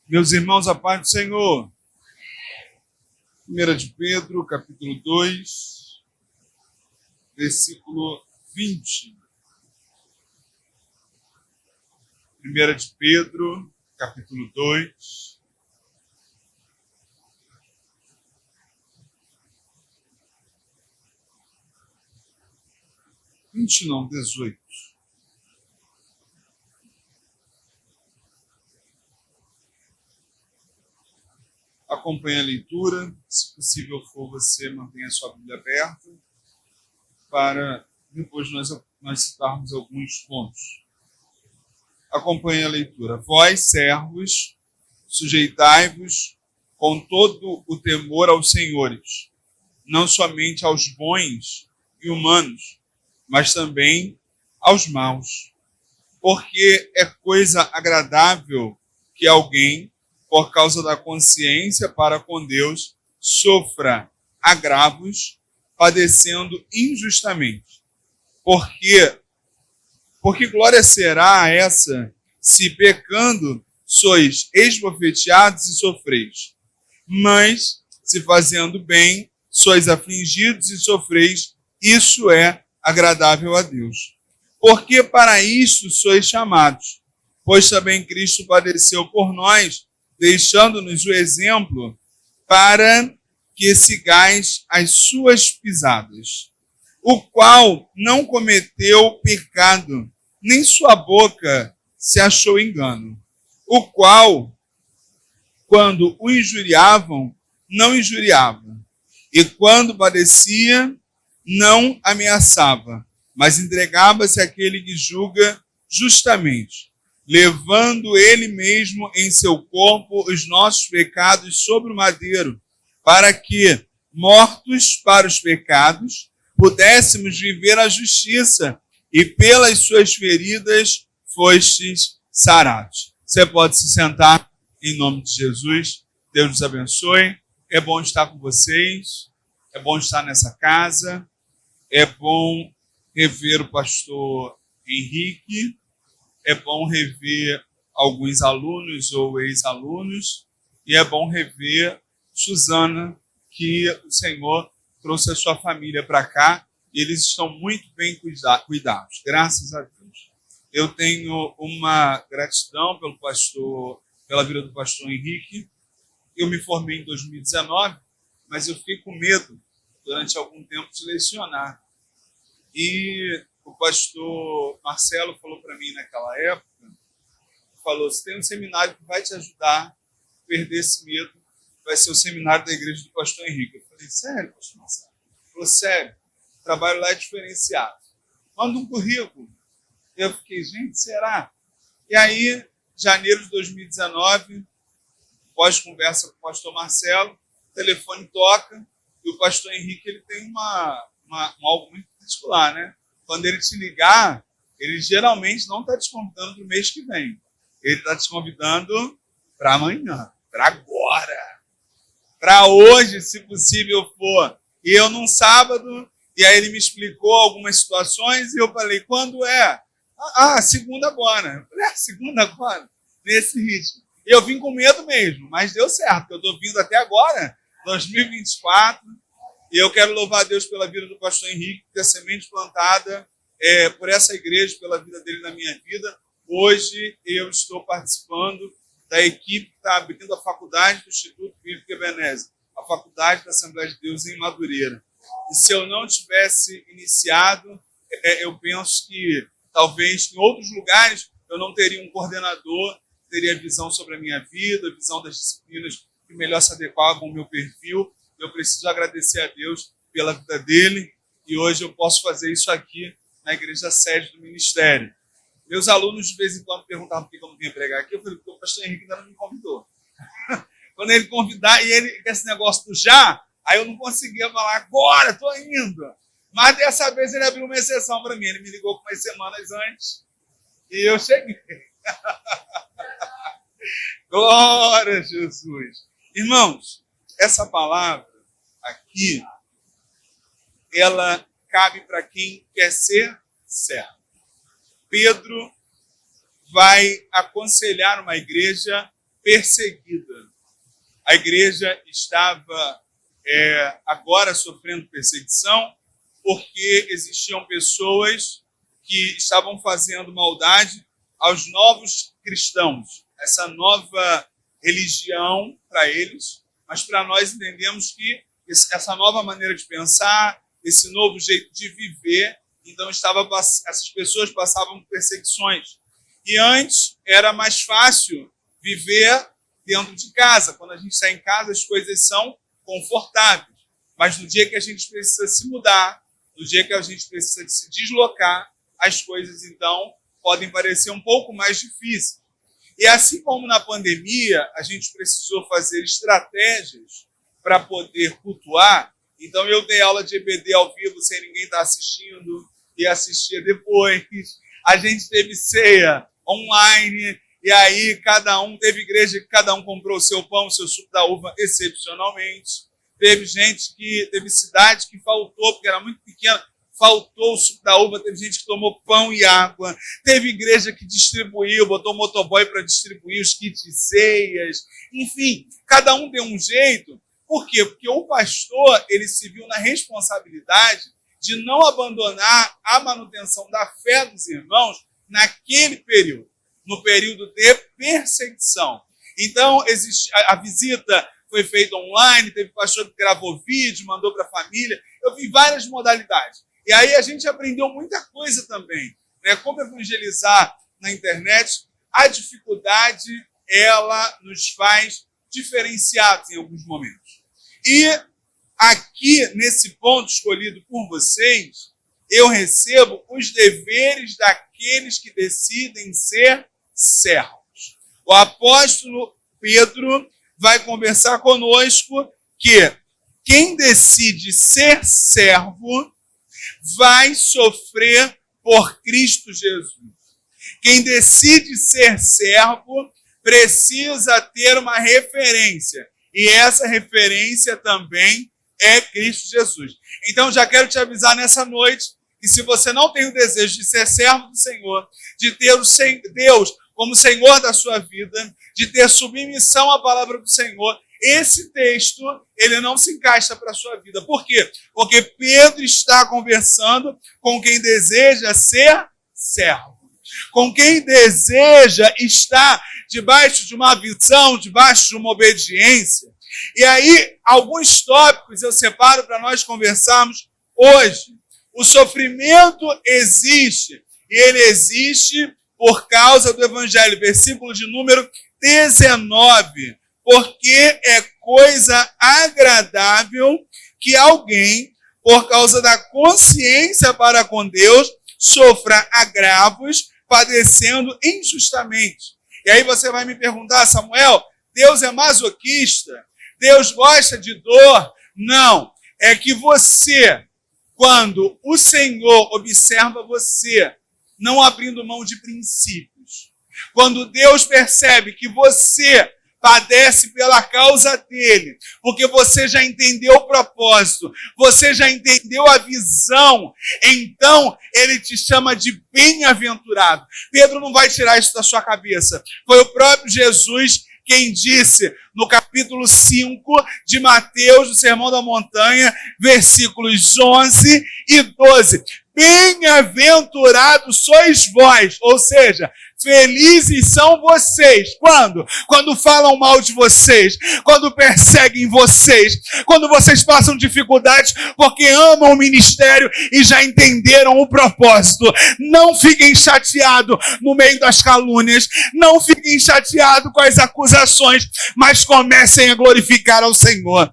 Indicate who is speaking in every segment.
Speaker 1: Meus irmãos, a paz do Senhor. 1 de Pedro, capítulo 2, versículo 20. 1 de Pedro, capítulo 2. Vinte não, 18. Acompanhe a leitura, se possível for, você mantenha a sua Bíblia aberta, para depois nós citarmos alguns pontos. Acompanhe a leitura. Vós, servos, sujeitai-vos com todo o temor aos senhores, não somente aos bons e humanos, mas também aos maus. Porque é coisa agradável que alguém, por causa da consciência para com Deus, sofra agravos, padecendo injustamente. Porque glória será essa, se pecando sois esbofeteados e sofreis. Mas, se fazendo bem, sois afligidos e sofreis, isso é agradável a Deus. Porque para isto sois chamados, pois também Cristo padeceu por nós, deixando-nos o exemplo para que sigais as suas pisadas, o qual não cometeu pecado, nem sua boca se achou engano, o qual, quando o injuriavam, não injuriava, e quando padecia, não ameaçava, mas entregava-se àquele que julga justamente, levando ele mesmo em seu corpo os nossos pecados sobre o madeiro, para que, mortos para os pecados, pudéssemos viver a justiça, e pelas suas feridas fostes sarados. Você pode se sentar em nome de Jesus. Deus nos abençoe. É bom estar com vocês, é bom estar nessa casa, é bom rever o pastor Henrique, é bom rever alguns alunos ou ex-alunos, e é bom rever Suzana, que o Senhor trouxe a sua família para cá, e eles estão muito bem cuidados, graças a Deus. Eu tenho uma gratidão pelo pastor, pela vida do pastor Henrique. Eu me formei em 2019, mas eu fiquei com medo durante algum tempo de lecionar. E o pastor Marcelo falou para mim naquela época, falou, se tem um seminário que vai te ajudar a perder esse medo, vai ser o seminário da igreja do pastor Henrique. Eu falei, sério, pastor Marcelo? Ele falou, sério, o trabalho lá é diferenciado. Manda um currículo. Eu fiquei, gente, será? E aí, janeiro de 2019, pós-conversa com o pastor Marcelo, o telefone toca, e o pastor Henrique ele tem algo muito particular, né? Quando ele te ligar, ele geralmente não está te convidando para o mês que vem. Ele está te convidando para amanhã, para agora, para hoje, se possível for. E eu num sábado, e aí ele me explicou algumas situações, e eu falei, quando é? Segunda agora. Eu falei, segunda agora? Nesse ritmo. E eu vim com medo mesmo, mas deu certo, eu estou vindo até agora, 2024, e eu quero louvar a Deus pela vida do pastor Henrique, ter semente plantada por essa igreja, pela vida dele na minha vida. Hoje eu estou participando da equipe que está abrindo a faculdade do Instituto Bíblico Ebenezer, a faculdade da Assembleia de Deus em Madureira. E se eu não tivesse iniciado, eu penso que talvez em outros lugares eu não teria um coordenador, teria visão sobre a minha vida, visão das disciplinas que melhor se adequavam ao meu perfil. Eu preciso agradecer a Deus pela vida dele, e hoje eu posso fazer isso aqui na igreja sede do ministério. Meus alunos de vez em quando perguntavam por que eu não vinha pregar aqui, eu falei, porque o pastor Henrique ainda não me convidou. Quando ele convidar, e ele quer esse negócio do já, aí eu não conseguia falar, agora, estou indo. Mas dessa vez ele abriu uma exceção para mim, ele me ligou umas semanas antes, e eu cheguei. Glória a Jesus. Irmãos, essa palavra aqui, ela cabe para quem quer ser servo. Pedro vai aconselhar uma igreja perseguida. A igreja estava agora sofrendo perseguição porque existiam pessoas que estavam fazendo maldade aos novos cristãos, essa nova religião para eles, mas para nós entendemos que essa nova maneira de pensar, esse novo jeito de viver, então essas pessoas passavam por perseguições. E antes era mais fácil viver dentro de casa. Quando a gente está em casa, as coisas são confortáveis. Mas no dia que a gente precisa se mudar, no dia que a gente precisa se deslocar, as coisas, então, podem parecer um pouco mais difíceis. E assim como na pandemia, a gente precisou fazer estratégias para poder cultuar. Então, eu dei aula de EBD ao vivo, sem ninguém estar assistindo, e assistia depois. A gente teve ceia online, e aí teve igreja que cada um comprou o seu pão, o seu suco da uva, excepcionalmente. Teve cidade que faltou, porque era muito pequena, faltou o suco da uva, teve gente que tomou pão e água, teve igreja que distribuiu, botou motoboy para distribuir os kits de ceias, enfim, cada um deu um jeito. Por quê? Porque o pastor, ele se viu na responsabilidade de não abandonar a manutenção da fé dos irmãos naquele período, no período de perseguição. Então, a visita foi feita online, teve pastor que gravou vídeo, mandou para a família, eu vi várias modalidades. E aí a gente aprendeu muita coisa também, né? Como evangelizar na internet. A dificuldade, ela nos faz diferenciados em alguns momentos. E aqui, nesse ponto escolhido por vocês, eu recebo os deveres daqueles que decidem ser servos. O apóstolo Pedro vai conversar conosco que quem decide ser servo vai sofrer por Cristo Jesus. Quem decide ser servo precisa ter uma referência. E essa referência também é Cristo Jesus. Então, já quero te avisar nessa noite que se você não tem o desejo de ser servo do Senhor, de ter o Deus como Senhor da sua vida, de ter submissão à palavra do Senhor, esse texto, ele não se encaixa para a sua vida. Por quê? Porque Pedro está conversando com quem deseja ser servo, com quem deseja estar debaixo de uma visão, debaixo de uma obediência. E aí, alguns tópicos eu separo para nós conversarmos hoje. O sofrimento existe, e ele existe por causa do Evangelho, versículo de número 19. Porque é coisa agradável que alguém, por causa da consciência para com Deus, sofra agravos, padecendo injustamente. E aí você vai me perguntar, Samuel, Deus é masoquista? Deus gosta de dor? Não. É que você, quando o Senhor observa você, não abrindo mão de princípios, quando Deus percebe que você padece pela causa dele, porque você já entendeu o propósito, você já entendeu a visão, então ele te chama de bem-aventurado. Pedro não vai tirar isso da sua cabeça. Foi o próprio Jesus quem disse no capítulo 5 de Mateus, do Sermão da Montanha, versículos 11 e 12. Bem-aventurados sois vós, ou seja, felizes são vocês. Quando? Quando falam mal de vocês, quando perseguem vocês, quando vocês passam dificuldades porque amam o ministério e já entenderam o propósito. Não fiquem chateados no meio das calúnias, não fiquem chateados com as acusações, mas comecem a glorificar ao Senhor.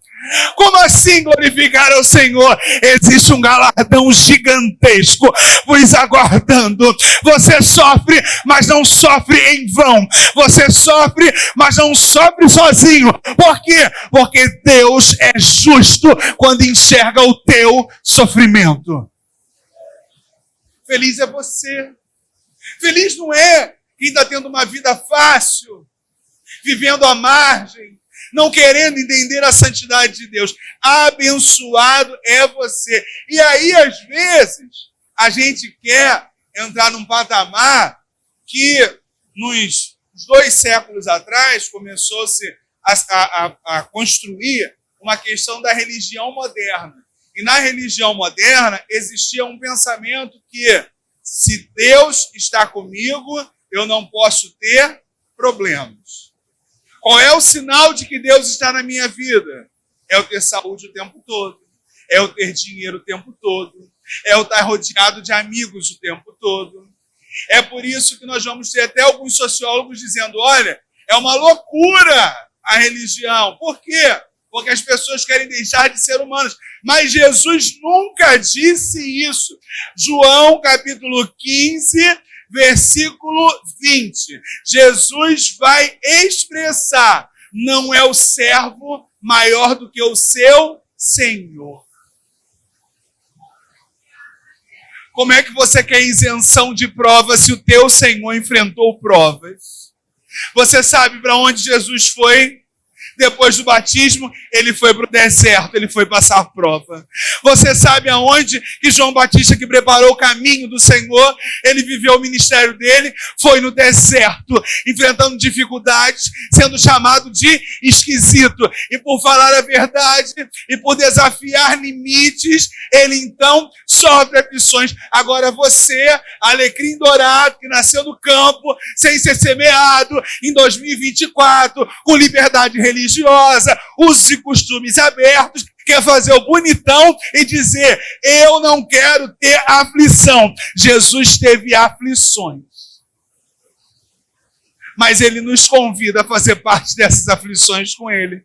Speaker 1: Como assim glorificar ao Senhor? Existe um galardão gigantesco vos aguardando. Você sofre, mas não sofre em vão. Você sofre, mas não sofre sozinho. Por quê? Porque Deus é justo quando enxerga o teu sofrimento. Feliz é você. Feliz não é quem está tendo uma vida fácil, vivendo à margem, não querendo entender a santidade de Deus. Abençoado é você. E aí, às vezes, a gente quer entrar num patamar que nos uns 2 séculos atrás, começou-se a construir uma questão da religião moderna. E na religião moderna existia um pensamento que, se Deus está comigo, eu não posso ter problemas. Qual é o sinal de que Deus está na minha vida? É eu ter saúde o tempo todo, é eu ter dinheiro o tempo todo, é eu estar rodeado de amigos o tempo todo. É por isso que nós vamos ter até alguns sociólogos dizendo, olha, é uma loucura a religião. Por quê? Porque as pessoas querem deixar de ser humanas. Mas Jesus nunca disse isso. João, capítulo 15, versículo 20. Jesus vai expressar, não é o servo maior do que o seu Senhor. Como é que você quer isenção de provas se o teu Senhor enfrentou provas? Você sabe para onde Jesus foi? Depois do batismo, ele foi para o deserto, ele foi passar prova. Você sabe aonde que João Batista, que preparou o caminho do Senhor, ele viveu o ministério dele, foi no deserto, enfrentando dificuldades, sendo chamado de esquisito. E por falar a verdade, e por desafiar limites, ele então sofre aflições. Agora você, alecrim dourado, que nasceu no campo, sem ser semeado, em 2024, com liberdade religiosa, usos e costumes abertos, quer fazer o bonitão e dizer, eu não quero ter aflição. Jesus teve aflições. Mas ele nos convida a fazer parte dessas aflições com ele.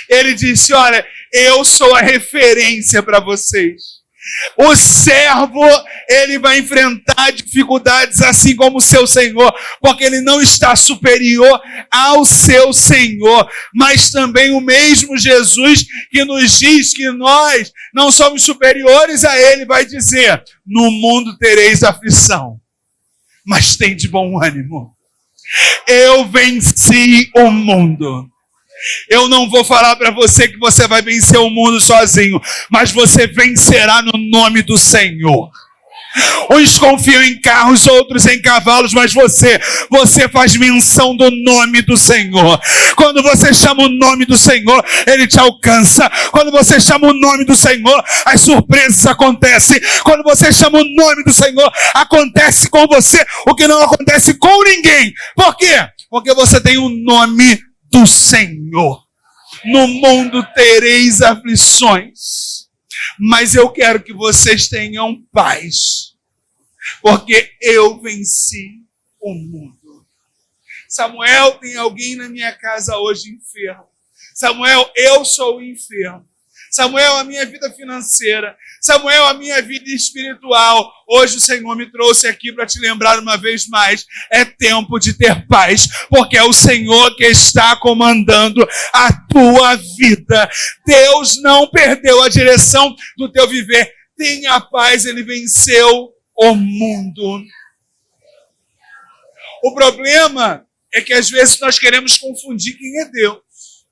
Speaker 1: Ele disse, olha, eu sou a referência para vocês. O servo, ele vai enfrentar dificuldades assim como o seu Senhor, porque ele não está superior ao seu Senhor, mas também o mesmo Jesus que nos diz que nós não somos superiores a ele, vai dizer, no mundo tereis aflição, mas tem de bom ânimo. Eu venci o mundo. Eu não vou falar para você que você vai vencer o mundo sozinho, mas você vencerá no nome do Senhor. Uns confiam em carros, outros em cavalos, mas você faz menção do nome do Senhor. Quando você chama o nome do Senhor, Ele te alcança. Quando você chama o nome do Senhor, as surpresas acontecem. Quando você chama o nome do Senhor, acontece com você o que não acontece com ninguém. Por quê? Porque você tem o nome do Senhor. No mundo tereis aflições, mas eu quero que vocês tenham paz, porque eu venci o mundo. Samuel, tem alguém na minha casa hoje enfermo. Samuel, eu sou o enfermo. Samuel, a minha vida financeira. Samuel, a minha vida espiritual. Hoje o Senhor me trouxe aqui para te lembrar uma vez mais. É tempo de ter paz, porque é o Senhor que está comandando a tua vida. Deus não perdeu a direção do teu viver. Tenha paz, Ele venceu o mundo. O problema é que às vezes nós queremos confundir quem é Deus.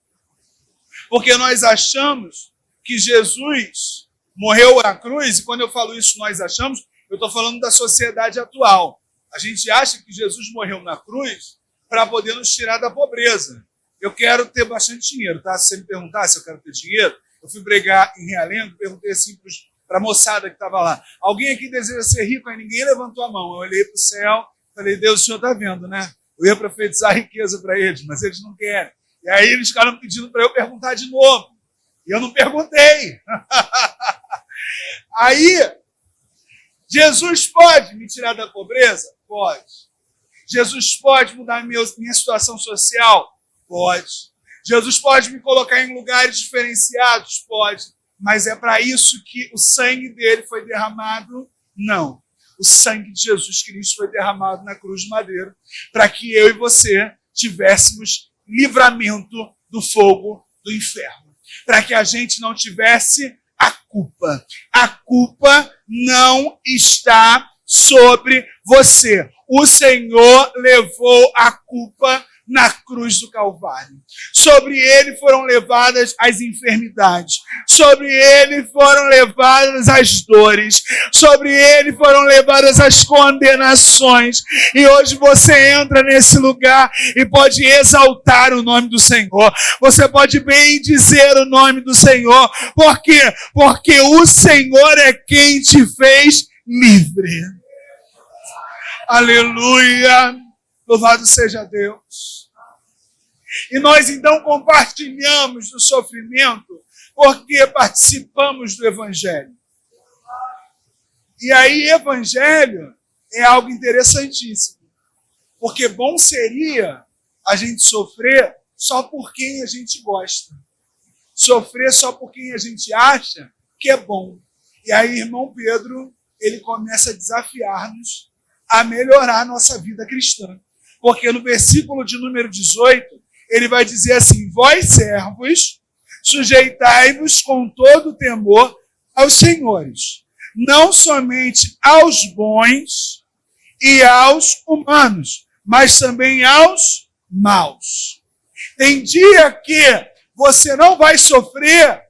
Speaker 1: Porque nós achamos que Jesus morreu na cruz, e quando eu falo isso, nós achamos, eu estou falando da sociedade atual. A gente acha que Jesus morreu na cruz para poder nos tirar da pobreza. Eu quero ter bastante dinheiro, tá? Se você me perguntar se eu quero ter dinheiro, eu fui pregar em Realengo, perguntei assim para a moçada que estava lá, alguém aqui deseja ser rico? Aí ninguém levantou a mão. Eu olhei para o céu, falei, Deus, o Senhor está vendo, né? Eu ia profetizar riqueza para eles, mas eles não querem. E aí eles ficaram pedindo para eu perguntar de novo. E eu não perguntei. Aí, Jesus pode me tirar da pobreza? Pode. Jesus pode mudar minha situação social? Pode. Jesus pode me colocar em lugares diferenciados? Pode. Mas é para isso que o sangue dele foi derramado? Não. O sangue de Jesus Cristo foi derramado na cruz de madeira para que eu e você tivéssemos livramento do fogo do inferno. Para que a gente não tivesse a culpa. A culpa não está sobre você. O Senhor levou a culpa na cruz do Calvário. Sobre ele foram levadas as enfermidades, sobre ele foram levadas as dores, sobre ele foram levadas as condenações. E hoje você entra nesse lugar e pode exaltar o nome do Senhor. Você pode bem dizer o nome do Senhor. Por quê? Porque o Senhor é quem te fez livre. Aleluia! Louvado seja Deus. E nós então compartilhamos do sofrimento porque participamos do Evangelho. E aí, Evangelho é algo interessantíssimo. Porque bom seria a gente sofrer só por quem a gente gosta. Sofrer só por quem a gente acha que é bom. E aí, irmão Pedro, ele começa a desafiar-nos a melhorar a nossa vida cristã. Porque no versículo de número 18, ele vai dizer assim: vós, servos, sujeitai-vos com todo temor aos senhores, não somente aos bons e aos humanos, mas também aos maus. Tem dia que você não vai sofrer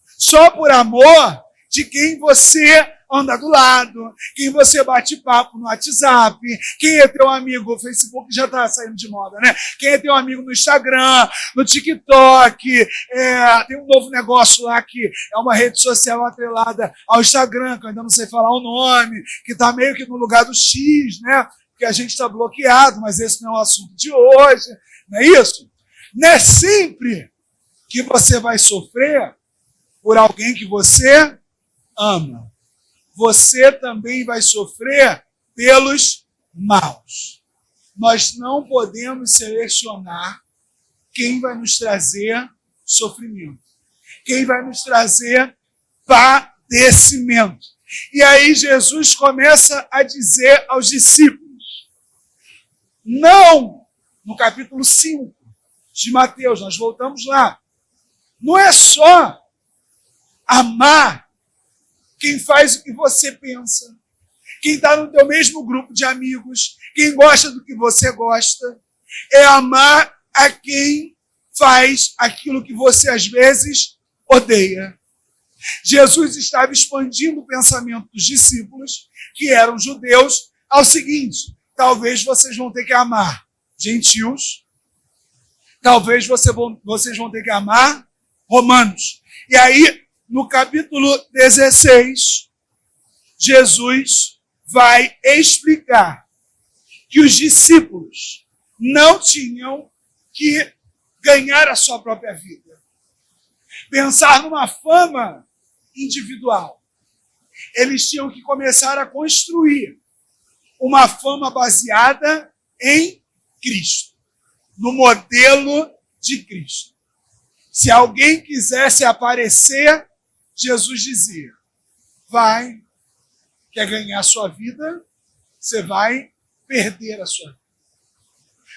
Speaker 1: só por amor de quem você anda do lado, quem você bate papo no WhatsApp, quem é teu amigo, o Facebook já está saindo de moda, né? Quem é teu amigo no Instagram, no TikTok, tem um novo negócio lá que é uma rede social atrelada ao Instagram, que eu ainda não sei falar o nome, que está meio que no lugar do X, né? Porque a gente está bloqueado, mas esse não é o assunto de hoje, não é isso? Não é sempre que você vai sofrer por alguém que você ama. Você também vai sofrer pelos maus. Nós não podemos selecionar quem vai nos trazer sofrimento, quem vai nos trazer padecimento. E aí Jesus começa a dizer aos discípulos, não, no capítulo 5 de Mateus, nós voltamos lá, não é só amar quem faz o que você pensa, quem está no teu mesmo grupo de amigos, quem gosta do que você gosta, é amar a quem faz aquilo que você às vezes odeia. Jesus estava expandindo o pensamento dos discípulos, que eram judeus, ao seguinte: talvez vocês vão ter que amar gentios, talvez vocês vão ter que amar romanos. E aí, no capítulo 16, Jesus vai explicar que os discípulos não tinham que ganhar a sua própria vida, pensar numa fama individual. Eles tinham que começar a construir uma fama baseada em Cristo, no modelo de Cristo. Se alguém quisesse aparecer, Jesus dizia, quer ganhar a sua vida, você vai perder a sua vida.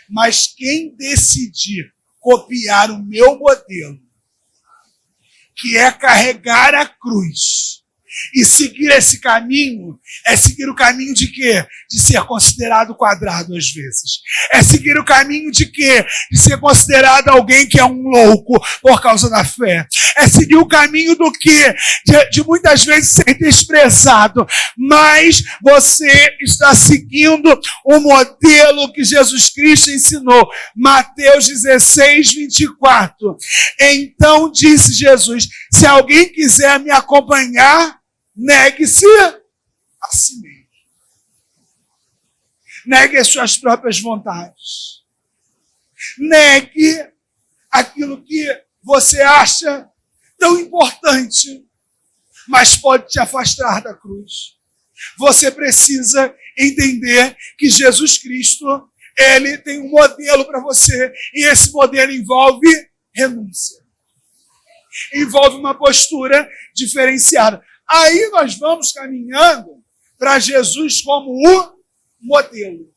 Speaker 1: Mas quem decidir copiar o meu modelo, que é carregar a cruz, e seguir esse caminho, é seguir o caminho de quê? De ser considerado quadrado às vezes. É seguir o caminho de quê? De ser considerado alguém que é um louco por causa da fé. É seguir o caminho do quê? De muitas vezes ser desprezado. Mas você está seguindo o modelo que Jesus Cristo ensinou. Mateus 16, 24. Então disse Jesus, se alguém quiser me acompanhar, negue-se a si mesmo. Negue as suas próprias vontades. Negue aquilo que você acha tão importante, mas pode te afastar da cruz. Você precisa entender que Jesus Cristo, ele tem um modelo para você, e esse modelo envolve renúncia. Envolve uma postura diferenciada. Aí nós vamos caminhando para Jesus como o modelo.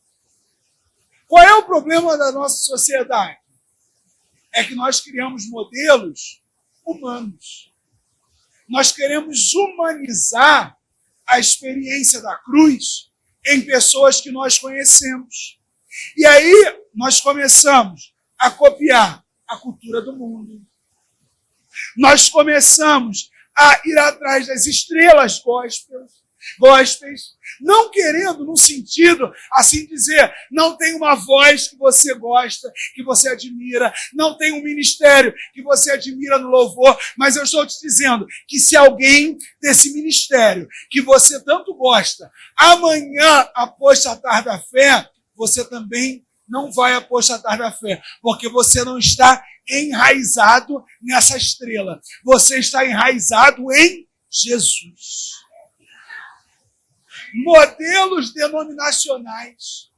Speaker 1: Qual é o problema da nossa sociedade? É que nós criamos modelos humanos. Nós queremos humanizar a experiência da cruz em pessoas que nós conhecemos. E aí
Speaker 2: nós começamos a copiar a cultura do mundo. Nós começamos a ir atrás das estrelas gospels, não querendo, no sentido, assim dizer, não tem uma voz que você gosta, que você admira, não tem um ministério que você admira no louvor, mas eu estou te dizendo que se alguém desse ministério que você tanto gosta, amanhã apostatar da fé, você também não vai apostatar da fé, porque você não está enraizado nessa estrela. Você está enraizado em Jesus. Modelos denominacionais.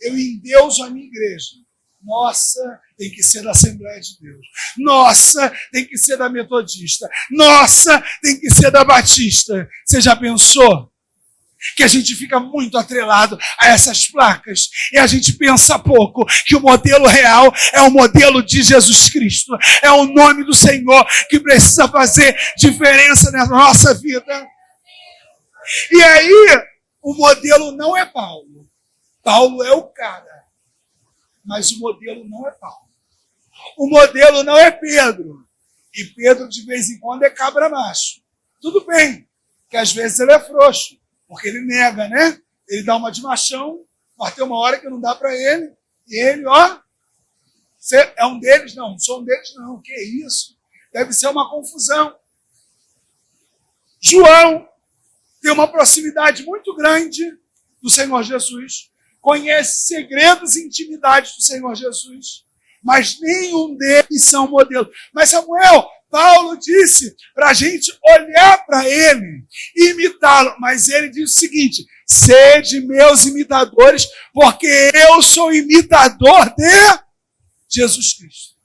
Speaker 2: Eu endeuso a minha igreja. Nossa, tem que ser da Assembleia de Deus. Nossa, tem que ser da Metodista. Nossa, tem que ser da Batista. Você já pensou? Que a gente fica muito atrelado a essas placas e a gente pensa pouco que o modelo real é o modelo de Jesus Cristo, é o nome do Senhor que precisa fazer diferença na nossa vida. E aí, o modelo não é Paulo. Paulo é o cara, mas o modelo não é Paulo. O modelo não é Pedro, e Pedro de vez em quando é cabra macho. Tudo bem, que às vezes ele é frouxo, porque ele nega, né? Ele dá uma de machão, mas tem uma hora que não dá para ele. E ele, ó, você é um deles? Não sou um deles não. Que isso? Deve ser uma confusão. João tem uma proximidade muito grande do Senhor Jesus. Conhece segredos e intimidades do Senhor Jesus. Mas nenhum deles são modelo. Mas Samuel, Paulo disse para a gente olhar para ele e imitá-lo. Mas ele diz o seguinte: sede meus imitadores, porque eu sou imitador de Jesus Cristo.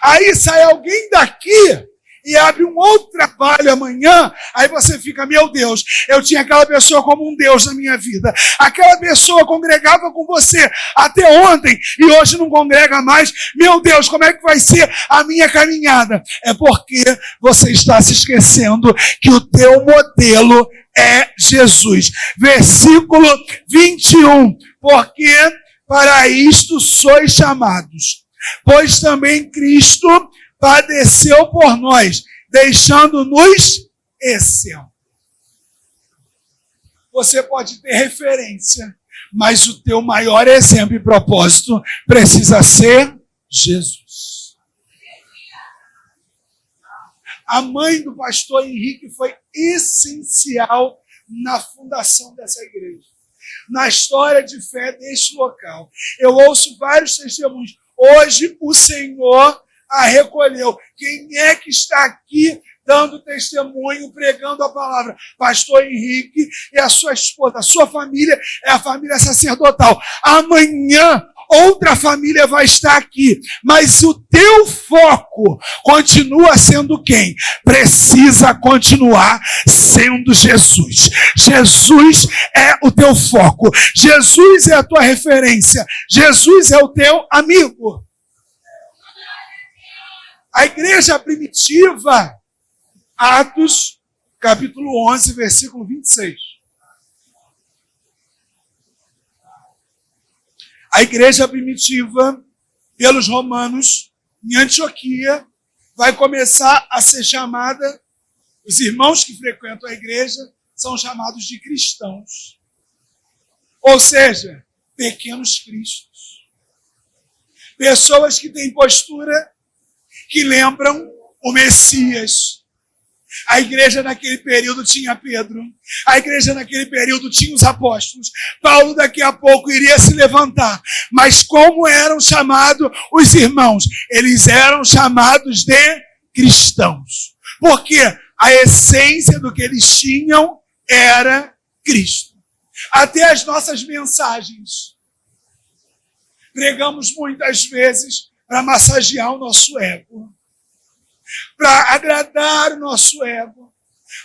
Speaker 2: Aí sai alguém daqui e abre um outro trabalho amanhã, aí você fica, meu Deus, eu tinha aquela pessoa como um Deus na minha vida. Aquela pessoa congregava com você até ontem e hoje não congrega mais. Meu Deus, como é que vai ser a minha caminhada? É porque você está se esquecendo que o teu modelo é Jesus. Versículo 21. Porque para isto sois chamados, pois também Cristo padeceu por nós, deixando-nos exemplo. Você pode ter referência, mas o teu maior exemplo e propósito precisa ser Jesus. A mãe do pastor Henrique foi essencial na fundação dessa igreja, na história de fé deste local. Eu ouço vários testemunhos. Hoje o Senhor a recolheu. Quem é que está aqui dando testemunho, pregando a palavra? Pastor Henrique e a sua esposa. A sua família é a família sacerdotal. Amanhã outra família vai estar aqui, mas o teu foco continua sendo quem? Precisa continuar sendo Jesus. Jesus é o teu foco. Jesus é a tua referência. Jesus é o teu amigo. A igreja primitiva, Atos, capítulo 11, versículo 26. A igreja primitiva, pelos romanos, em Antioquia, vai começar a ser chamada, os irmãos que frequentam a igreja são chamados de cristãos. Ou seja, pequenos cristos. Pessoas que têm postura que lembram o Messias. A igreja naquele período tinha Pedro. A igreja naquele período tinha os apóstolos. Paulo daqui a pouco iria se levantar. Mas como eram chamados os irmãos? Eles eram chamados de cristãos. Porque a essência do que eles tinham era Cristo. Até as nossas mensagens. Pregamos muitas vezes para massagear o nosso ego, para agradar o nosso ego,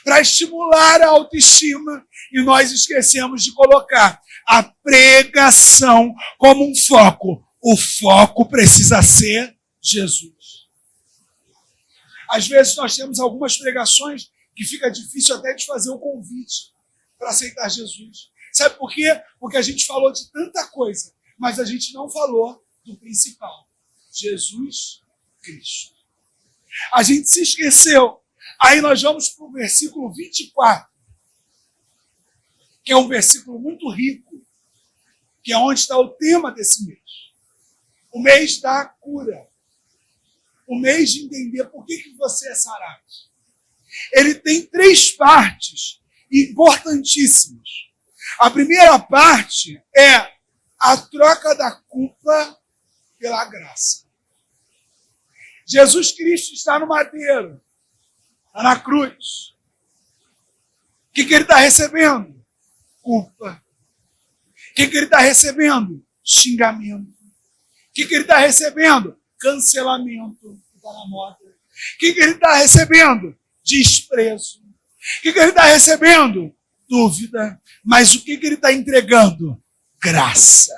Speaker 2: para estimular a autoestima, e nós esquecemos de colocar a pregação como um foco. O foco precisa ser Jesus. Às vezes nós temos algumas pregações que fica difícil até de fazer o convite para aceitar Jesus. Sabe por quê? Porque a gente falou de tanta coisa, Mas a gente não falou do principal, Jesus Cristo. A gente se esqueceu. Aí nós vamos para o versículo 24, que é um versículo muito rico, que é onde está o tema desse mês. O mês da cura. O mês de entender por que você é sarado. Ele tem 3 partes importantíssimas. A primeira parte é a troca da culpa pela graça. Jesus Cristo está no madeiro, está na cruz. O que ele está recebendo? Culpa. O que ele está recebendo? Xingamento. O que ele está recebendo? Cancelamento, que está na moda. O que ele está recebendo? Desprezo. O que ele está recebendo? Dúvida. Mas o que ele está entregando? Graça.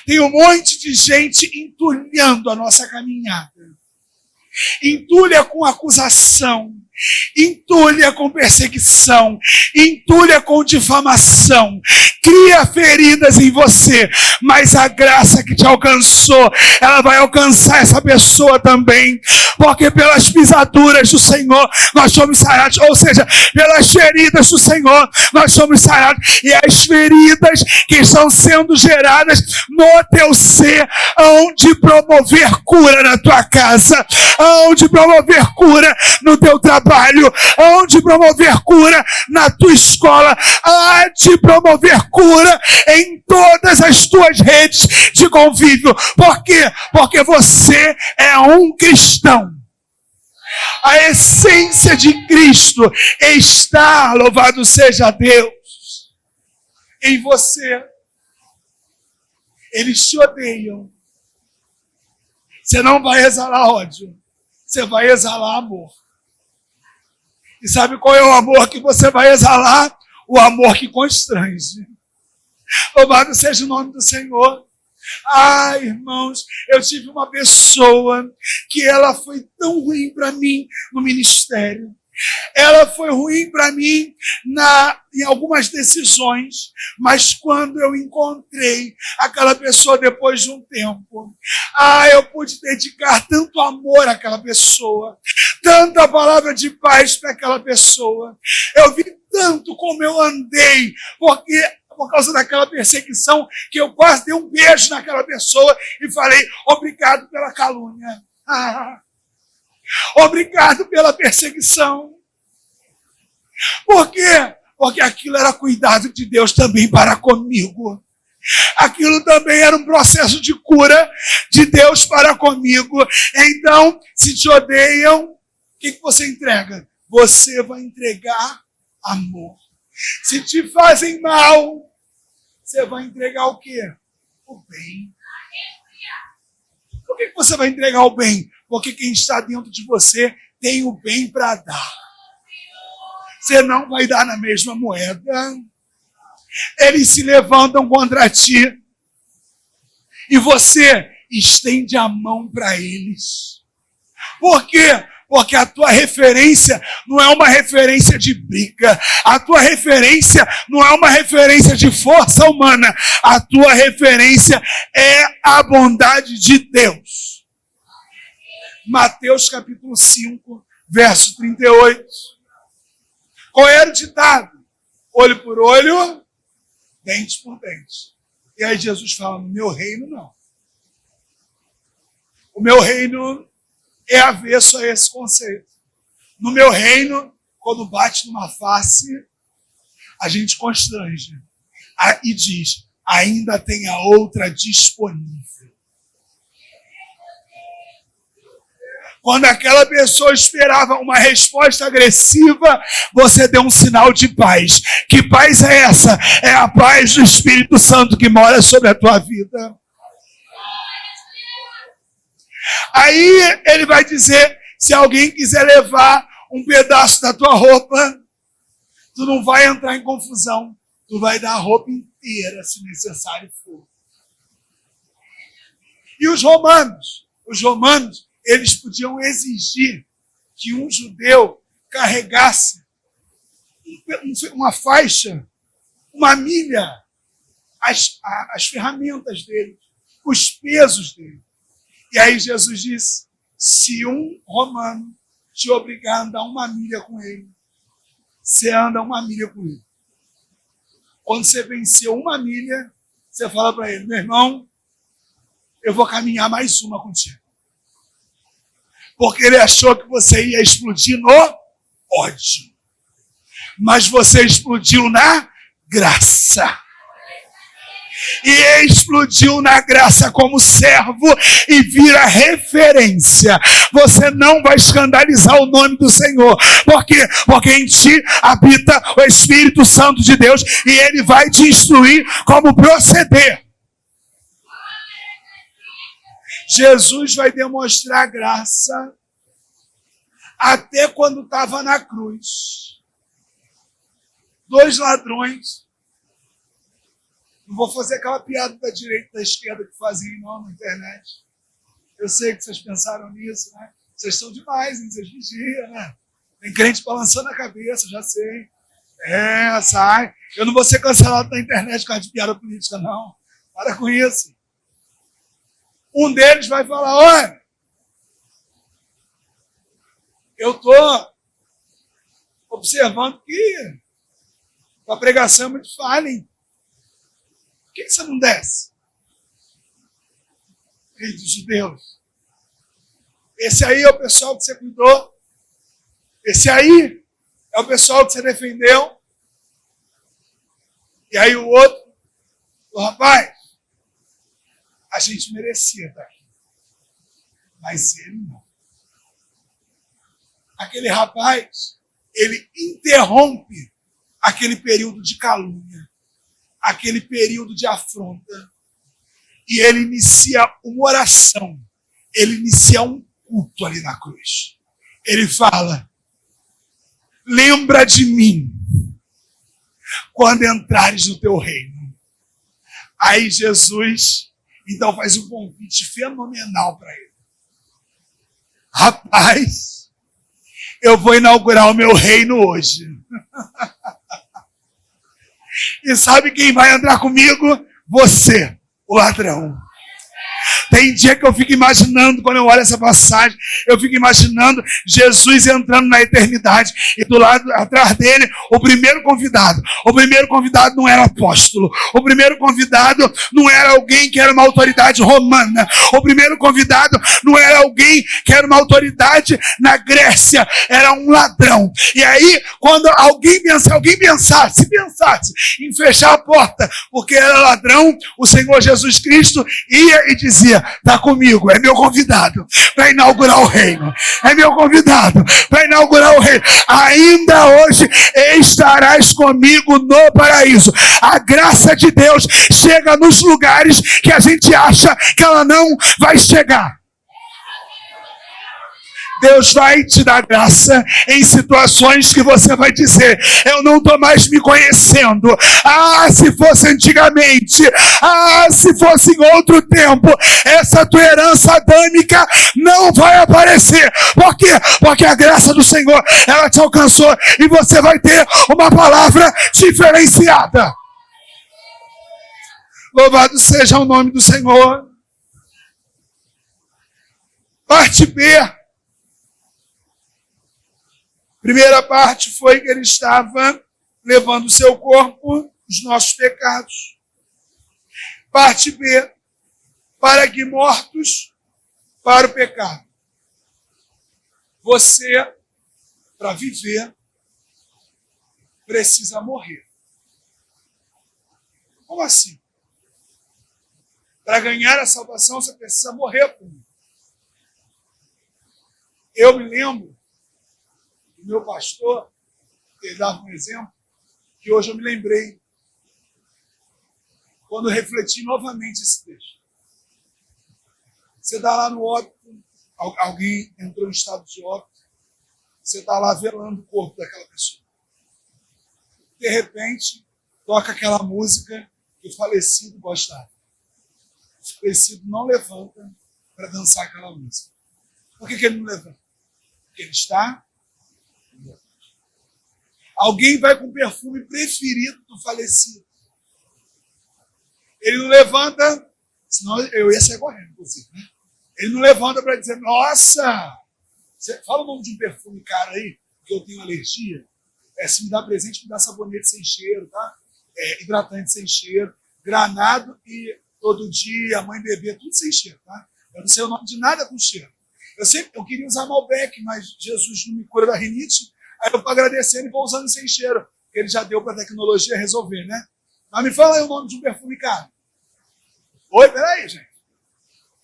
Speaker 2: Tem um monte de gente entulhando a nossa caminhada. Entulha com acusação, entulha com perseguição, entulha com difamação, cria feridas em você, mas a graça que te alcançou, ela vai alcançar essa pessoa também, porque pelas pisaduras do Senhor nós somos sarados, ou seja, pelas feridas do Senhor nós somos sarados, e as feridas que estão sendo geradas no teu ser hão de promover cura na tua casa, hão de promover cura no teu trabalho, hão de promover cura na tua escola, há de promover cura em todas as tuas redes de convívio. Por quê? Porque você é um cristão. A essência de Cristo está, louvado seja Deus, em você. Eles te odeiam. Você não vai exalar ódio. Você vai exalar amor. E sabe qual é o amor que você vai exalar? O amor que constrange. Louvado seja o nome do Senhor. Ah, irmãos, eu tive uma pessoa que ela foi tão ruim para mim no ministério. Ela foi ruim para mim em algumas decisões, mas quando eu encontrei aquela pessoa depois de um tempo, eu pude dedicar tanto amor àquela pessoa, tanta palavra de paz para aquela pessoa. Eu vi tanto como eu andei, por causa daquela perseguição, que eu quase dei um beijo naquela pessoa e falei, obrigado pela calúnia. Obrigado pela perseguição. Por quê? Porque aquilo era cuidado de Deus também para comigo. Aquilo também era um processo de cura de Deus para comigo. Então, se te odeiam, o que você entrega? Você vai entregar amor. Se te fazem mal, você vai entregar o quê? O bem. Por que você vai entregar o bem? Porque quem está dentro de você tem o bem para dar. Você não vai dar na mesma moeda. Eles se levantam contra ti. E você estende a mão para eles. Por quê? Porque a tua referência não é uma referência de briga. A tua referência não é uma referência de força humana. A tua referência é a bondade de Deus. Mateus capítulo 5, verso 38. Qual era o ditado? Olho por olho, dente por dente. E aí Jesus fala, no meu reino não. O meu reino é avesso a esse conceito. No meu reino, quando bate numa face, a gente constrange. E diz, ainda tem a outra disponível. Quando aquela pessoa esperava uma resposta agressiva, você deu um sinal de paz. Que paz é essa? É a paz do Espírito Santo que mora sobre a tua vida. Aí ele vai dizer, se alguém quiser levar um pedaço da tua roupa, tu não vai entrar em confusão. Tu vai dar a roupa inteira, se necessário for. E os romanos, eles podiam exigir que um judeu carregasse uma faixa, uma milha as ferramentas dele, os pesos dele. E aí Jesus disse, se um romano te obrigar a andar 1 milha com ele, você anda 1 milha com ele. Quando você venceu 1 milha, você fala para ele, meu irmão, eu vou caminhar mais 1 contigo. Porque ele achou que você ia explodir no ódio. Mas você explodiu na graça. E explodiu na graça como servo e vira referência. Você não vai escandalizar o nome do Senhor. Por quê? Porque em ti habita o Espírito Santo de Deus e ele vai te instruir como proceder. Jesus vai demonstrar graça até quando estava na cruz. 2 ladrões. Não vou fazer aquela piada da direita e da esquerda que fazem não na internet. Eu sei que vocês pensaram nisso, né? Vocês são demais, hein? Vocês vigiam, né? Tem crente balançando a cabeça, já sei. Sai. Eu não vou ser cancelado na internet por causa de piada política, não. Para com isso. Um deles vai falar, olha, eu estou observando que a pregação é muito falha, hein? Por que você não desce? Rei dos judeus. Esse aí é o pessoal que você cuidou. Esse aí é o pessoal que você defendeu. E aí o outro, rapaz, a gente merecia estar aqui. Mas ele não. Aquele rapaz, ele interrompe aquele período de calúnia, aquele período de afronta, e ele inicia uma oração, ele inicia um culto ali na cruz. Ele fala, lembra de mim quando entrares no teu reino. Aí Jesus, então, faz um convite fenomenal para ele. Rapaz, eu vou inaugurar o meu reino hoje. E sabe quem vai entrar comigo? Você, o ladrão. Tem dia que eu fico imaginando, quando eu olho essa passagem, eu fico imaginando Jesus entrando na eternidade e do lado atrás dele, o primeiro convidado. O primeiro convidado não era apóstolo. O primeiro convidado não era alguém que era uma autoridade romana. O primeiro convidado não era alguém que era uma autoridade na Grécia. Era um ladrão. E aí, quando alguém pensasse em fechar a porta, porque era ladrão, o Senhor Jesus Cristo ia e dizia, está comigo, é meu convidado para inaugurar o reino. É meu convidado para inaugurar o reino. Ainda hoje estarás comigo no paraíso. A graça de Deus chega nos lugares que a gente acha que ela não vai chegar. Deus vai te dar graça em situações que você vai dizer, eu não estou mais me conhecendo. Se fosse antigamente, se fosse em outro tempo, essa tua herança adâmica não vai aparecer. Por quê? Porque a graça do Senhor, ela te alcançou e você vai ter uma palavra diferenciada. Louvado seja o nome do Senhor. Parte B. Primeira parte foi que ele estava levando o seu corpo, os nossos pecados. Parte B, para que mortos para o pecado. Você, para viver, precisa morrer. Como assim? Para ganhar a salvação, você precisa morrer por mim. Eu me lembro, o meu pastor, ele dava um exemplo, que hoje eu me lembrei, quando eu refleti novamente esse texto. Você está lá no óbito, alguém entrou em estado de óbito, você está lá velando o corpo daquela pessoa. De repente, toca aquela música que o falecido gostava. O falecido não levanta para dançar aquela música. Por que ele não levanta? Porque ele está... Alguém vai com o perfume preferido do falecido. Ele não levanta, senão eu ia sair correndo, inclusive. Né? Ele não levanta para dizer, nossa, fala o nome de um perfume caro aí, que eu tenho alergia. Se me dá presente, me dá sabonete sem cheiro, tá? Hidratante sem cheiro, granado e todo dia, mãe e bebê, tudo sem cheiro, tá? Eu não sei o nome de nada com cheiro. Eu queria usar Malbec, mas Jesus não me cura da rinite, aí eu estou agradecendo e vou usando sem cheiro, porque ele já deu para a tecnologia resolver, né? Mas me fala aí o nome de um perfume caro. Oi, peraí, gente.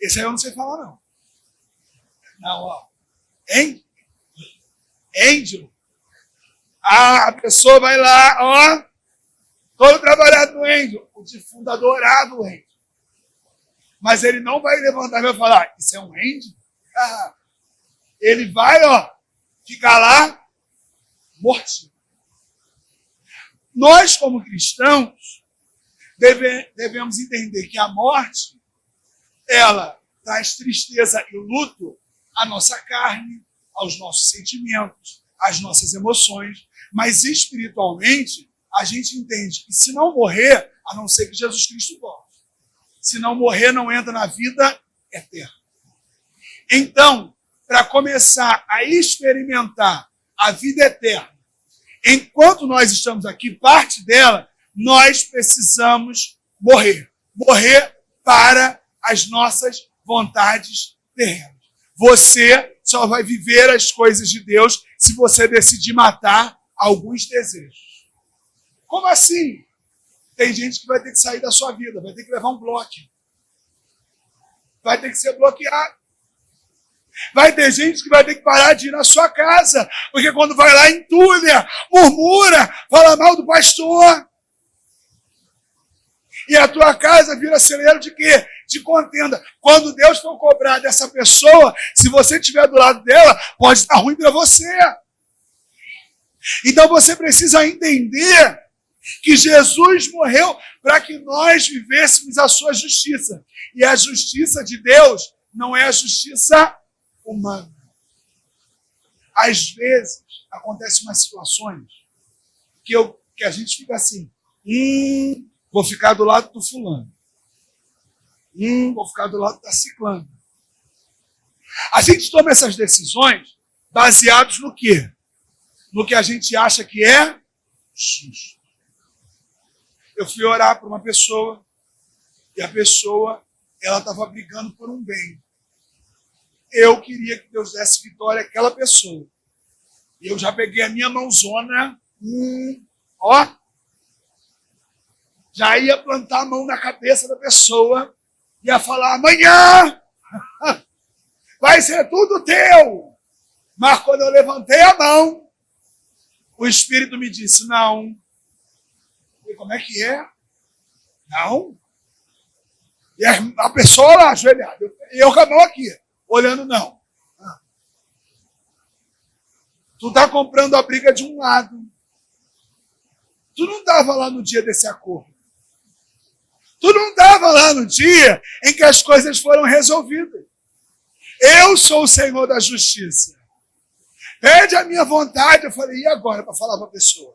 Speaker 2: Esse aí eu não sei falar, não. Não, ó. Angel. A pessoa vai lá, ó. Todo trabalhado no Angel. O defunto adorava o Angel. Mas ele não vai levantar e vai falar, isso é um Angel? Ele vai, ó, ficar lá, mortinho. Nós, como cristãos, devemos entender que a morte, ela traz tristeza e luto à nossa carne, aos nossos sentimentos, às nossas emoções, mas espiritualmente a gente entende que se não morrer, a não ser que Jesus Cristo volte, se não morrer não entra na vida eterna. Então, para começar a experimentar a vida eterna, enquanto nós estamos aqui, parte dela, nós precisamos morrer. Morrer para as nossas vontades terrenas. Você só vai viver as coisas de Deus se você decidir matar alguns desejos. Como assim? Tem gente que vai ter que sair da sua vida, vai ter que levar um bloco. Vai ter que ser bloqueado. Vai ter gente que vai ter que parar de ir na sua casa, porque quando vai lá entulha, murmura, fala mal do pastor. E a tua casa vira celeiro de quê? De contenda. Quando Deus for cobrar dessa pessoa, se você estiver do lado dela, pode estar ruim para você. Então você precisa entender que Jesus morreu para que nós vivêssemos a sua justiça. E a justiça de Deus não é a justiça humana. Às vezes, acontecem umas situações que a gente fica assim, vou ficar do lado do fulano. Vou ficar do lado da ciclana. A gente toma essas decisões baseados no quê? No que a gente acha que é justo. Eu fui orar para uma pessoa e a pessoa, ela estava brigando por um bem. Eu queria que Deus desse vitória àquela pessoa. E eu já peguei a minha mãozona, ó, já ia plantar a mão na cabeça da pessoa, ia falar, amanhã vai ser tudo teu. Mas quando eu levantei a mão, o Espírito me disse, não. E como é que é? Não. E a pessoa lá, ajoelhada, eu com a mão aqui, olhando não. Tu está comprando a briga de um lado. Tu não estava lá no dia desse acordo. Tu não estava lá no dia em que as coisas foram resolvidas. Eu sou o Senhor da justiça. Pede a minha vontade. Eu falei, e agora para falar para a pessoa?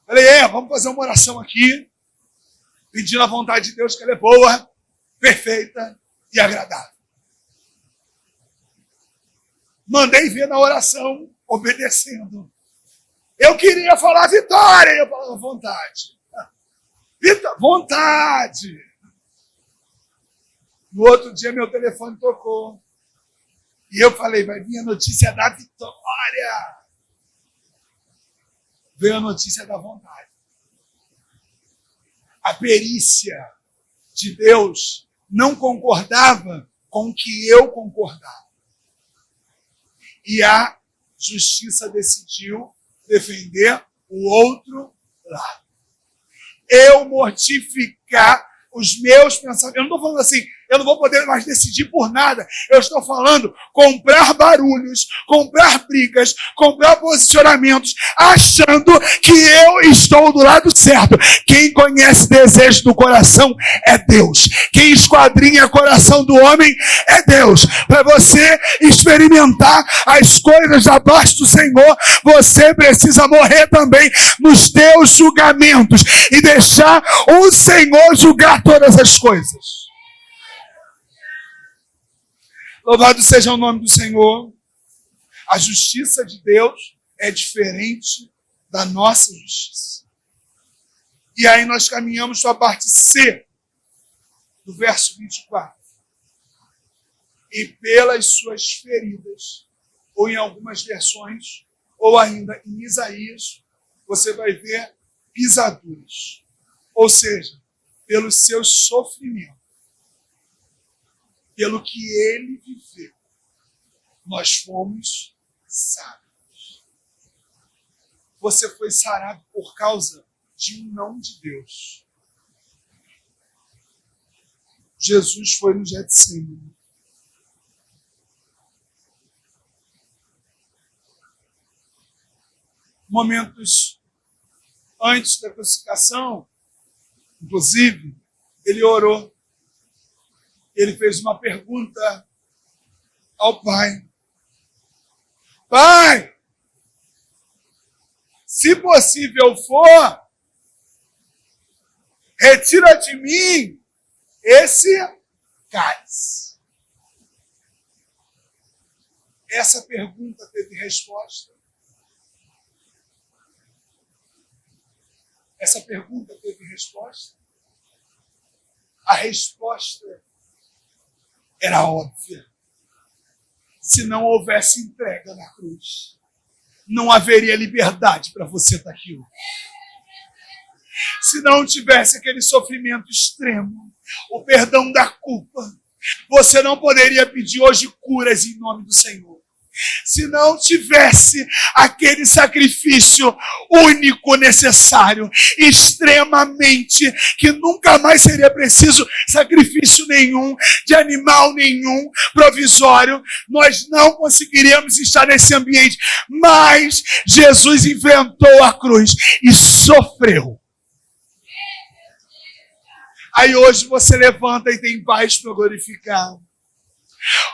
Speaker 2: Falei, vamos fazer uma oração aqui, pedindo a vontade de Deus, que ela é boa, perfeita e agradável. Mandei ver na oração, obedecendo. Eu queria falar vitória, eu falava vontade. Vontade. No outro dia, meu telefone tocou. E eu falei, vai vir a notícia da vitória. Veio a notícia da vontade. A perícia de Deus não concordava com o que eu concordava. E a justiça decidiu defender o outro lado. Eu mortificar os meus pensamentos. Eu não estou falando assim, Eu não vou poder mais decidir por nada. Eu estou falando comprar barulhos, comprar brigas, comprar posicionamentos, achando que eu estou do lado certo. Quem conhece desejo do coração é Deus. Quem esquadrinha o coração do homem é Deus. Para você experimentar as coisas abaixo do Senhor, você precisa morrer também nos teus julgamentos e deixar o Senhor julgar todas as coisas. Louvado seja o nome do Senhor. A justiça de Deus é diferente da nossa justiça. E aí nós caminhamos para a parte C do verso 24. E pelas suas feridas, ou em algumas versões, ou ainda em Isaías, você vai ver pisaduras. Ou seja, pelos seus sofrimentos, pelo que ele viveu, nós fomos sarados. Você foi sarado por causa de um não de Deus. Jesus foi no Getsemane. Momentos antes da crucificação, inclusive, ele orou. Ele fez uma pergunta ao Pai. Pai, se possível for, retira de mim esse cálice. Essa pergunta teve resposta. Essa pergunta teve resposta. A resposta era óbvia. Se não houvesse entrega na cruz, não haveria liberdade para você estar aqui hoje. Se não tivesse aquele sofrimento extremo, o perdão da culpa, você não poderia pedir hoje curas em nome do Senhor. Se não tivesse aquele sacrifício único, necessário, extremamente, que nunca mais seria preciso sacrifício nenhum, de animal nenhum, provisório, nós não conseguiríamos estar nesse ambiente. Mas Jesus enfrentou a cruz e sofreu. Aí hoje você levanta e tem paz para glorificar.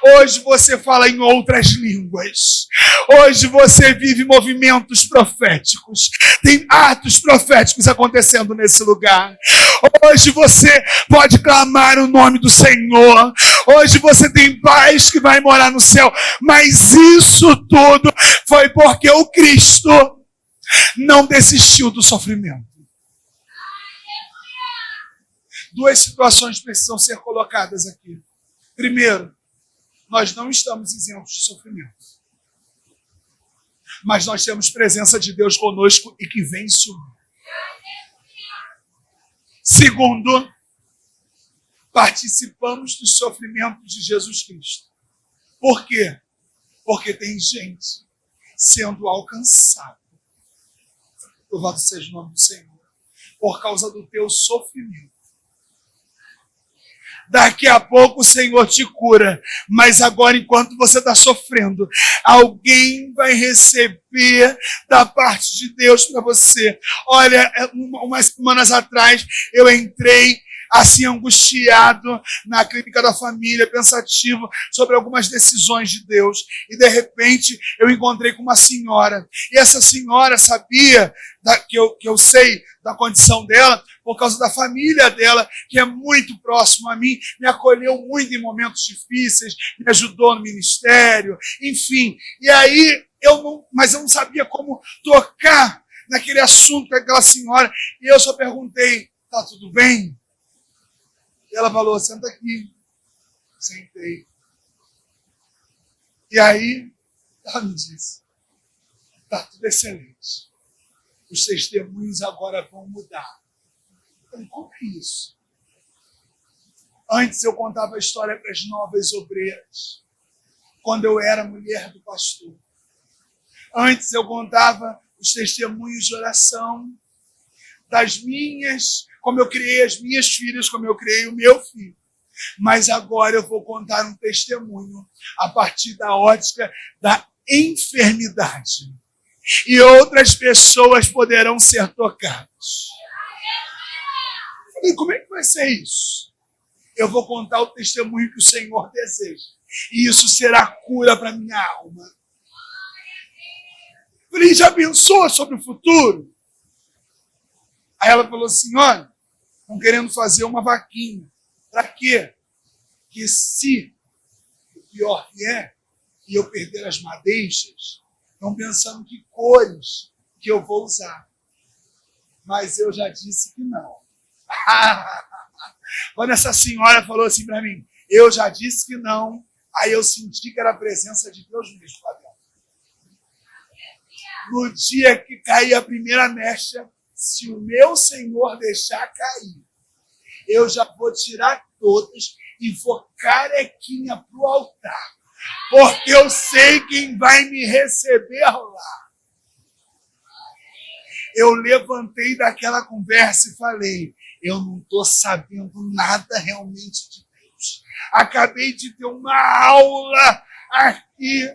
Speaker 2: Hoje você fala em outras línguas. Hoje você vive movimentos proféticos. Tem atos proféticos acontecendo nesse lugar. Hoje você pode clamar o nome do Senhor. Hoje você tem paz que vai morar no céu. Mas isso tudo foi porque o Cristo não desistiu do sofrimento. Duas situações precisam ser colocadas aqui. Primeiro, nós não estamos isentos de sofrimento. Mas nós temos presença de Deus conosco e que vence o mundo. Segundo, participamos dos sofrimentos de Jesus Cristo. Por quê? Porque tem gente sendo alcançada. Louvado seja o nome do Senhor. Por causa do teu sofrimento. Daqui a pouco o Senhor te cura, mas agora, enquanto você está sofrendo, alguém vai receber da parte de Deus para você. Olha, umas semanas atrás, eu entrei assim angustiado na clínica da família, pensativo sobre algumas decisões de Deus. E de repente eu encontrei com uma senhora. E essa senhora sabia que eu sei da condição dela, por causa da família dela, que é muito próximo a mim, me acolheu muito em momentos difíceis, me ajudou no ministério, enfim. E aí mas eu não sabia como tocar naquele assunto com aquela senhora. E eu só perguntei: tá tudo bem? E ela falou: senta aqui. Sentei. E aí, ela me disse: tá tudo excelente. Os testemunhos agora vão mudar. Eu falei: como é isso? Antes eu contava a história para as novas obreiras, quando eu era mulher do pastor. Antes eu contava os testemunhos de oração das minhas, como eu criei as minhas filhas, como eu criei o meu filho. Mas agora eu vou contar um testemunho a partir da ótica da enfermidade. E outras pessoas poderão ser tocadas. E como é que vai ser isso? Eu vou contar o testemunho que o Senhor deseja. E isso será cura para minha alma. Falei, já pensou sobre o futuro? Aí ela falou assim, olha, estão querendo fazer uma vaquinha. Para quê? Que se o pior vier e eu perder as madeixas, estão pensando que cores que eu vou usar. Mas eu já disse que não. Quando essa senhora falou assim para mim, eu já disse que não, aí eu senti que era a presença de Deus mesmo lá dentro. No dia que cair a primeira mecha, se o meu Senhor deixar cair, eu já vou tirar todas e vou carequinha para o altar, porque eu sei quem vai me receber lá. Eu levantei daquela conversa e falei, eu não estou sabendo nada realmente de Deus. Acabei de ter uma aula aqui.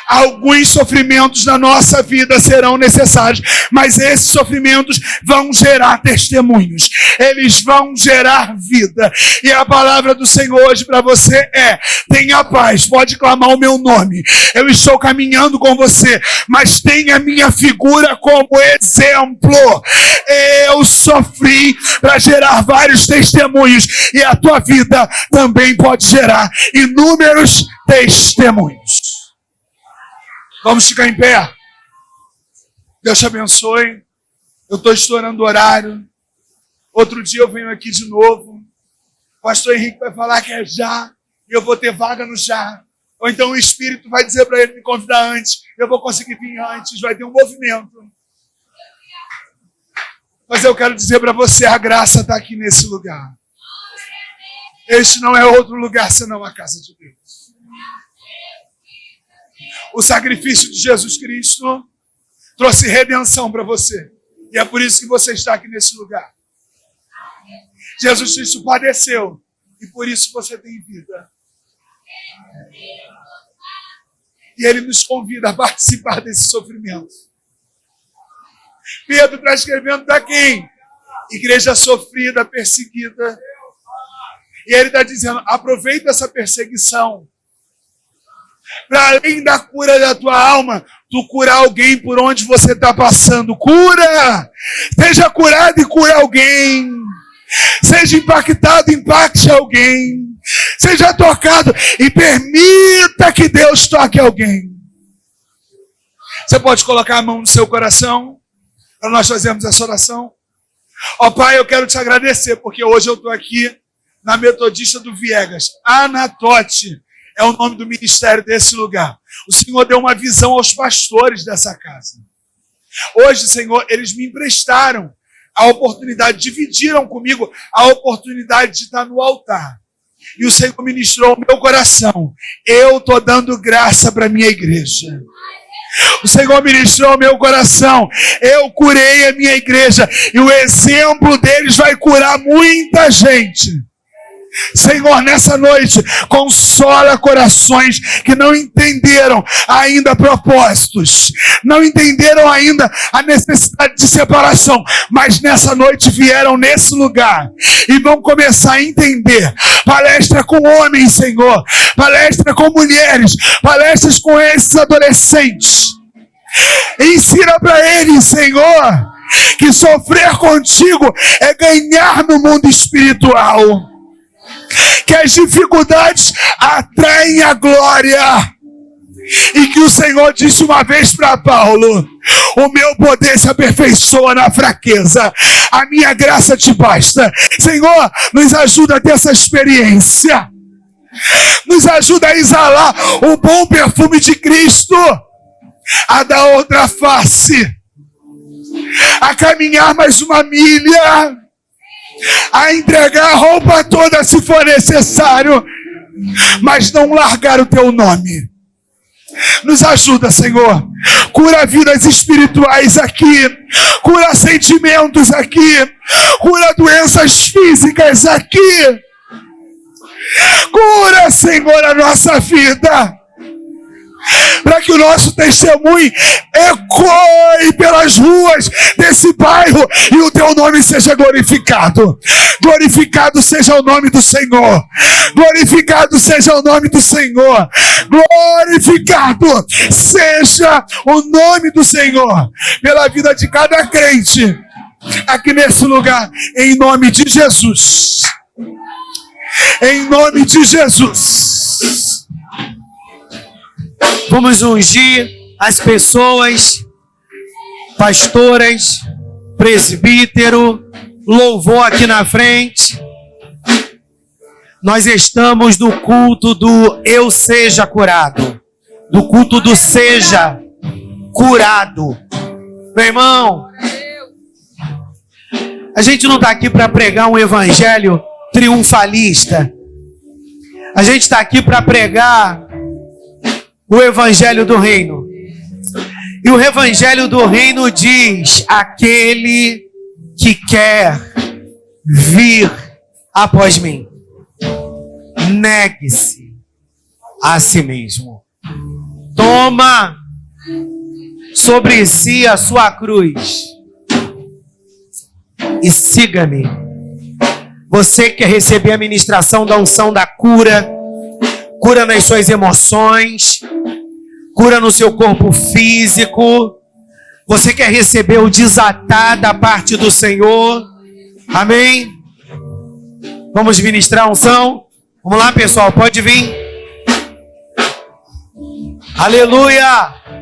Speaker 2: Alguns sofrimentos na nossa vida serão necessários, mas esses sofrimentos vão gerar testemunhos, eles vão gerar vida. E a palavra do Senhor hoje para você é, tenha paz, pode clamar o meu nome, eu estou caminhando com você, mas tenha a minha figura como exemplo. Eu sofri para gerar vários testemunhos, e a tua vida também pode gerar inúmeros testemunhos. Vamos ficar em pé. Deus te abençoe. Eu estou estourando o horário. Outro dia eu venho aqui de novo. O pastor Henrique vai falar que é já. E eu vou ter vaga no já. Ou então o Espírito vai dizer para ele me convidar antes. Eu vou conseguir vir antes. Vai ter um movimento. Mas eu quero dizer para você, a graça está aqui nesse lugar. Este não é outro lugar senão a casa de Deus. O sacrifício de Jesus Cristo trouxe redenção para você. E é por isso que você está aqui nesse lugar. Jesus Cristo padeceu. E por isso você tem vida. E Ele nos convida a participar desse sofrimento. Pedro está escrevendo para quem? Igreja sofrida, perseguida. E ele está dizendo, aproveita essa perseguição. Para além da cura da tua alma, tu curar alguém por onde você está passando. Cura! Seja curado e cura alguém. Seja impactado, impacte alguém. Seja tocado e permita que Deus toque alguém. Você pode colocar a mão no seu coração para nós fazermos essa oração? Ó Pai, eu quero te agradecer, porque hoje eu estou aqui na Metodista do Viegas. Anatote é o nome do ministério desse lugar. O Senhor deu uma visão aos pastores dessa casa. Hoje, Senhor, eles me emprestaram a oportunidade, dividiram comigo a oportunidade de estar no altar. E o Senhor ministrou o meu coração. Eu estou dando graça para a minha igreja. O Senhor ministrou o meu coração. Eu curei a minha igreja. E o exemplo deles vai curar muita gente. Senhor, nessa noite, consola corações que não entenderam ainda propósitos, não entenderam ainda a necessidade de separação, mas nessa noite vieram nesse lugar e vão começar a entender. Palestra com homens, Senhor, palestra com mulheres, palestras com esses adolescentes. Ensina para eles, Senhor, que sofrer contigo é ganhar no mundo espiritual. Que as dificuldades atraem a glória. E que o Senhor disse uma vez para Paulo: o meu poder se aperfeiçoa na fraqueza. A minha graça te basta. Senhor, nos ajuda a ter essa experiência. Nos ajuda a exalar o bom perfume de Cristo. A dar outra face. A caminhar mais uma milha. A entregar a roupa toda se for necessário, mas não largar o teu nome. Nos ajuda, Senhor. Cura vidas espirituais aqui. Cura sentimentos aqui. Cura doenças físicas aqui. Cura, Senhor, a nossa vida, para que o nosso testemunho ecoe pelas ruas desse bairro e o teu nome seja glorificado. Glorificado seja o nome do Senhor. Glorificado seja o nome do Senhor. Glorificado seja o nome do Senhor pela vida de cada crente aqui nesse lugar, em nome de Jesus. Em nome de Jesus.
Speaker 3: Vamos ungir as pessoas, pastoras, presbítero, louvor aqui na frente. Nós estamos no culto do eu seja curado, do culto do seja curado. Meu irmão, a gente não está aqui para pregar um evangelho triunfalista. A gente está aqui para pregar o evangelho do reino. E o evangelho do reino diz: aquele que quer vir após mim, negue-se a si mesmo. Toma sobre si a sua cruz e siga-me. Você quer receber a ministração da unção da cura, cura nas suas emoções, cura no seu corpo físico. Você quer receber o desatar da parte do Senhor? Amém? Vamos ministrar a unção? Vamos lá, pessoal, pode vir. Aleluia!